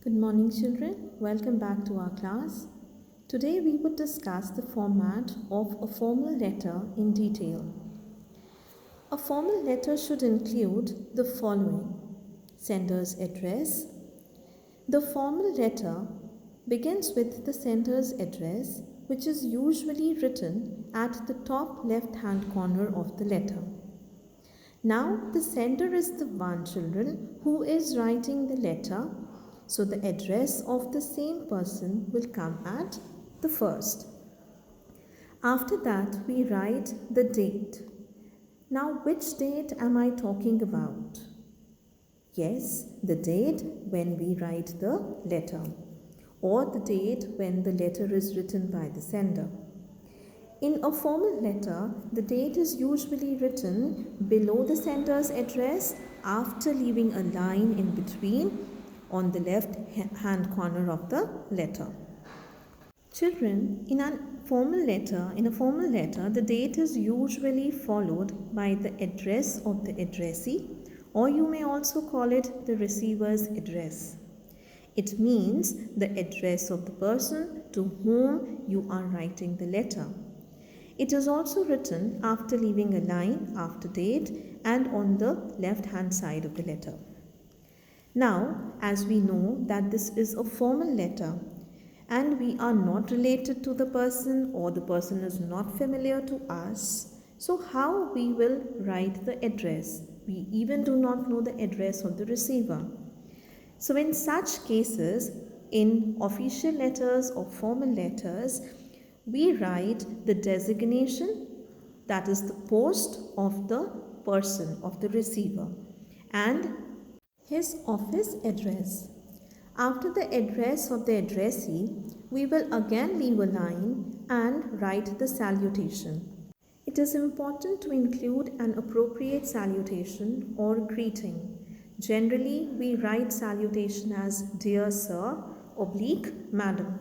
Good morning, children. Welcome back to our class. Today we would discuss the format of a formal letter in detail. A formal letter should include the following: sender's address. The formal letter begins with the sender's address, which is usually written at the top left-hand corner of the letter. Now, the sender is the one, children, who is writing the letter, so the address of the same person will come at the first. After that, we write the date. Now, which date am I talking about? Yes, the date when we write the letter, or the date when the letter is written by the sender. In a formal letter, the date is usually written below the sender's address after leaving a line in between on the left hand corner of the letter. Children, in a formal letter, the date is usually followed by the address of the addressee, or you may also call it the receiver's address. It means the address of the person to whom you are writing the letter. It is also written after leaving a line after date and on the left hand side of the letter. Now, as we know that this is a formal letter and we are not related to the person or the person is not familiar to us, so how we will write the address? We even do not know the address of the receiver. So in such cases, in official letters or formal letters, we write the designation, that is the post of the person, of the receiver, and his office address. After the address of the addressee, we will again leave a line and write the salutation. It is important to include an appropriate salutation or greeting. Generally, we write salutation as Dear Sir, / Madam.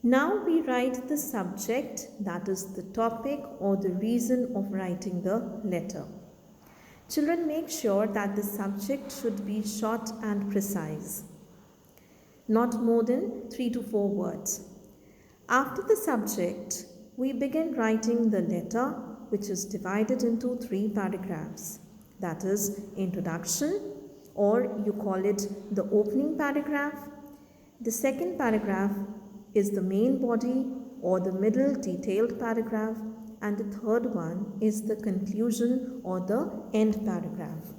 Now we write the subject, that is the topic or the reason of writing the letter. Children, make sure that the subject should be short and precise, not more than 3 to 4 words. After the subject, we begin writing the letter, which is divided into 3 paragraphs. That is introduction, or you call it the opening paragraph. The second paragraph is the main body or the middle detailed paragraph, and the third one is the conclusion or the end paragraph.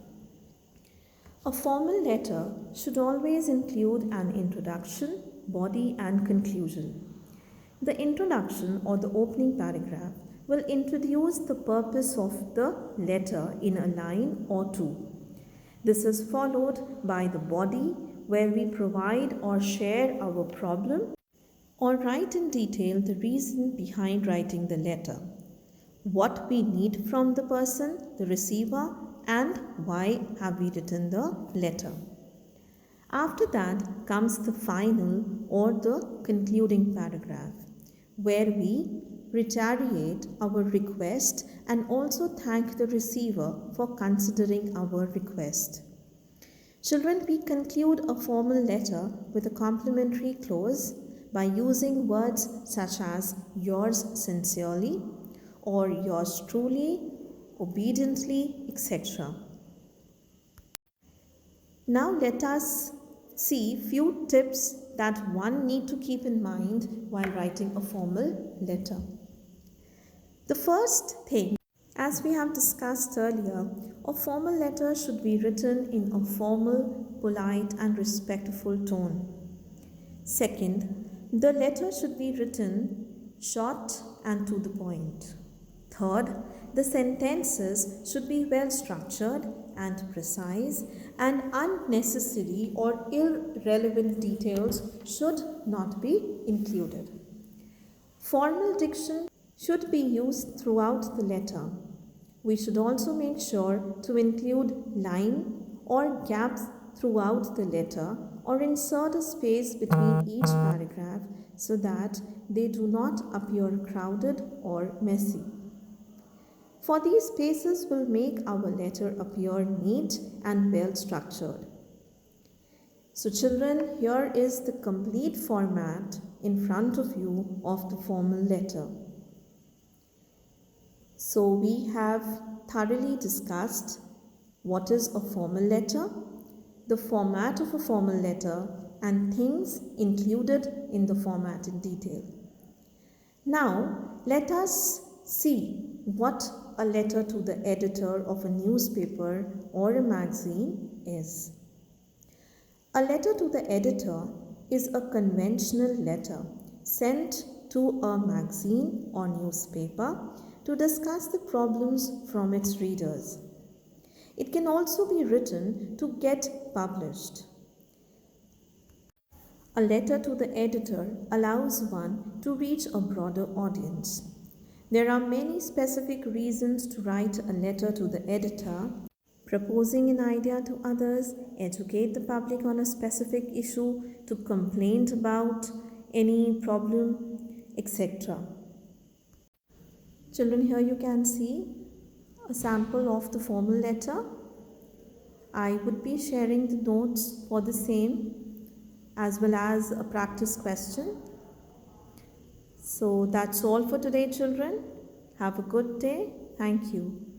A formal letter should always include an introduction, body and conclusion. The introduction or the opening paragraph will introduce the purpose of the letter in a line or two. This is followed by the body, where we provide or share our problem or write in detail the reason behind writing the letter, what we need from the person, the receiver, and why have we written the letter. After that comes the final or the concluding paragraph, where we reiterate our request and also thank the receiver for considering our request. Children, we conclude a formal letter with a complimentary clause by using words such as yours sincerely or yours truly, obediently, etc. Now let us see few tips that one need to keep in mind while writing a formal letter. The first thing, as we have discussed earlier, a formal letter should be written in a formal, polite and respectful tone. Second, the letter should be written short and to the point. Third, the sentences should be well structured and precise, and unnecessary or irrelevant details should not be included. Formal diction should be used throughout the letter. We should also make sure to include line or gaps throughout the letter or insert a space between each paragraph so that they do not appear crowded or messy. For these spaces will make our letter appear neat and well structured. So children, here is the complete format in front of you of the formal letter. So we have thoroughly discussed what is a formal letter, the format of a formal letter, and things included in the format in detail. Now, let us see what a letter to the editor of a newspaper or a magazine is. A letter to the editor is a conventional letter sent to a magazine or newspaper to discuss the problems from its readers. It can also be written to get published. A letter to the editor allows one to reach a broader audience. There are many specific reasons to write a letter to the editor: proposing an idea to others, educate the public on a specific issue, to complain about any problem, etc. Children, here you can see a sample of the formal letter. I would be sharing the notes for the same as well as a practice question. So that's all for today, children. Have a good day. Thank you.